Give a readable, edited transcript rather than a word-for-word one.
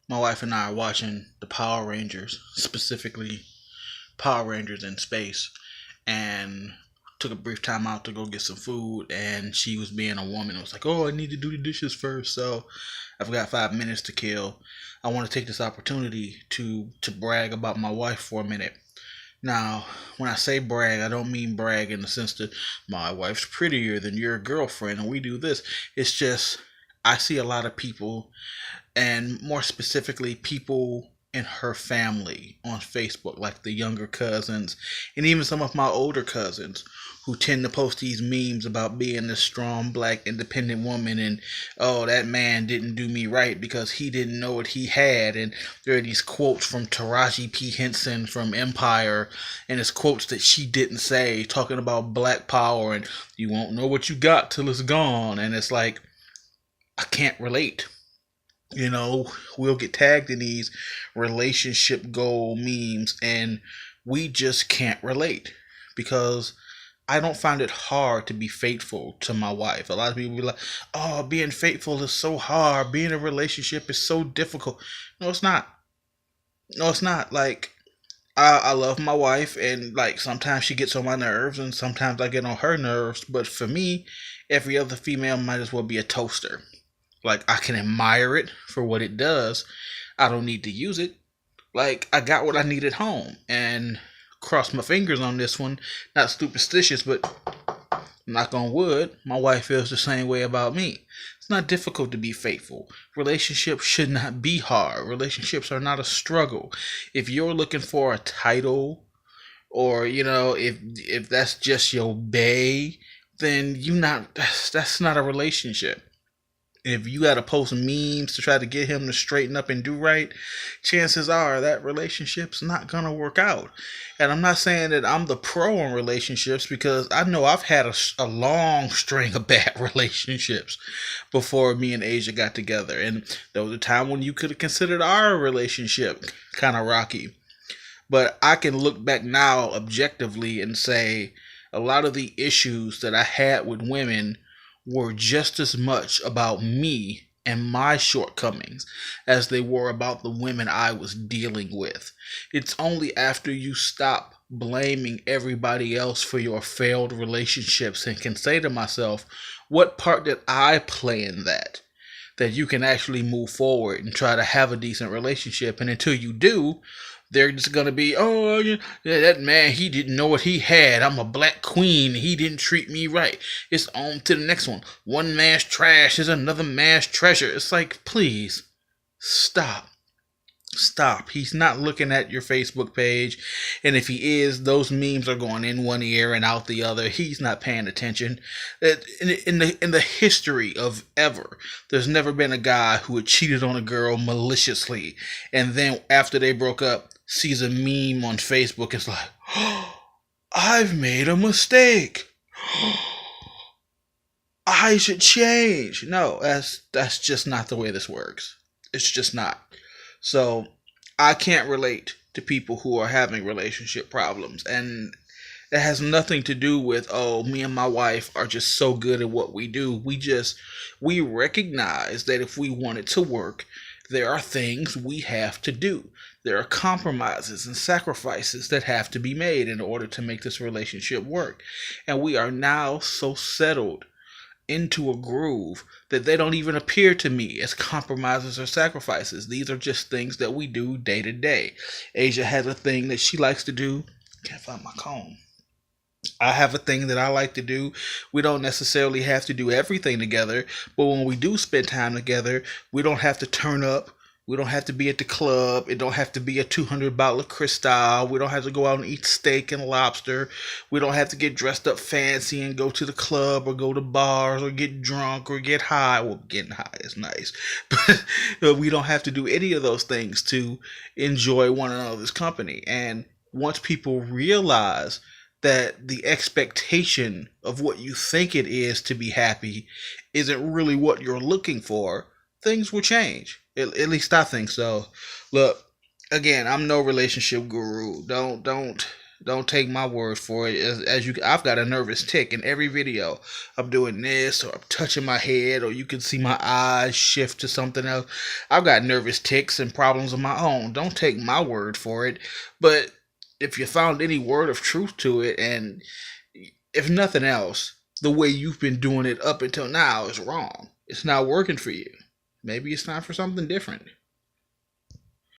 My wife and I are watching the Power Rangers, specifically Power Rangers in Space, and took a brief time out to go get some food. And she was being a woman. It was like, "Oh, I need to do the dishes first, so I've got 5 minutes to kill. I want to take this opportunity to brag about my wife for a minute." Now, when I say brag, I don't mean brag in the sense that my wife's prettier than your girlfriend and we do this. It's just I see a lot of people, and more specifically, people in her family on Facebook, like the younger cousins, and even some of my older cousins, who tend to post these memes about being this strong black independent woman, and oh, that man didn't do me right because he didn't know what he had. And there are these quotes from Taraji P. Henson from Empire, and it's quotes that she didn't say, talking about black power, and you won't know what you got till it's gone. And it's like, I can't relate. We'll get tagged in these relationship goal memes, and we just can't relate because I don't find it hard to be faithful to my wife. A lot of people be like, "Oh, being faithful is so hard. Being in a relationship is so difficult." No, it's not. No, it's not. Like, I love my wife, and like sometimes she gets on my nerves, and sometimes I get on her nerves. But for me, every other female might as well be a toaster. Like, I can admire it for what it does. I don't need to use it. Like, I got what I need at home, and cross my fingers on this one. Not superstitious, but knock on wood, my wife feels the same way about me. It's not difficult to be faithful. Relationships should not be hard. Relationships are not a struggle. If you're looking for a title, or if that's just your bae, then you not that's not a relationship. If you got to post memes to try to get him to straighten up and do right, chances are that relationship's not going to work out. And I'm not saying that I'm the pro in relationships, because I know I've had a long string of bad relationships before me and Asia got together. And there was a time when you could have considered our relationship kind of rocky. But I can look back now objectively and say a lot of the issues that I had with women were just as much about me and my shortcomings as they were about the women I was dealing with. It's only after you stop blaming everybody else for your failed relationships and can say to myself, what part did I play in that you can actually move forward and try to have a decent relationship. And until you do, they're just gonna be, "Oh, yeah, that man, he didn't know what he had. I'm a black queen. He didn't treat me right." It's on to the next one. One man's trash is another man's treasure. It's like, please stop. Stop. He's not looking at your Facebook page. And if he is, those memes are going in one ear and out the other. He's not paying attention. In the history of ever, there's never been a guy who had cheated on a girl maliciously, and then after they broke up, sees a meme on Facebook. It's like, "Oh, I've made a mistake. I should change." No, that's just not the way this works. It's just not. So I can't relate to people who are having relationship problems, and it has nothing to do with, oh, me and my wife are just so good at what we do. We recognize that if we want it to work, there are things we have to do. There are compromises and sacrifices that have to be made in order to make this relationship work. And we are now so settled into a groove that they don't even appear to me as compromises or sacrifices. These are just things that we do day to day. Asia has a thing that she likes to do. Can't find my comb. I have a thing that I like to do. We don't necessarily have to do everything together, but when we do spend time together, we don't have to turn up. We don't have to be at the club. It don't have to be a 200 bottle of Cristal. We don't have to go out and eat steak and lobster. We don't have to get dressed up fancy and go to the club or go to bars or get drunk or get high. Well, getting high is nice, but we don't have to do any of those things to enjoy one another's company. And once people realize that the expectation of what you think it is to be happy isn't really what you're looking for, things will change. At least I think so. Look, again, I'm no relationship guru. Don't Don't take my word for it. I've got a nervous tick in every video. I'm doing this, or I'm touching my head, or you can see my eyes shift to something else. I've got nervous ticks and problems of my own. Don't take my word for it. But if you found any word of truth to it, and if nothing else, the way you've been doing it up until now is wrong. It's not working for you. Maybe it's time for something different.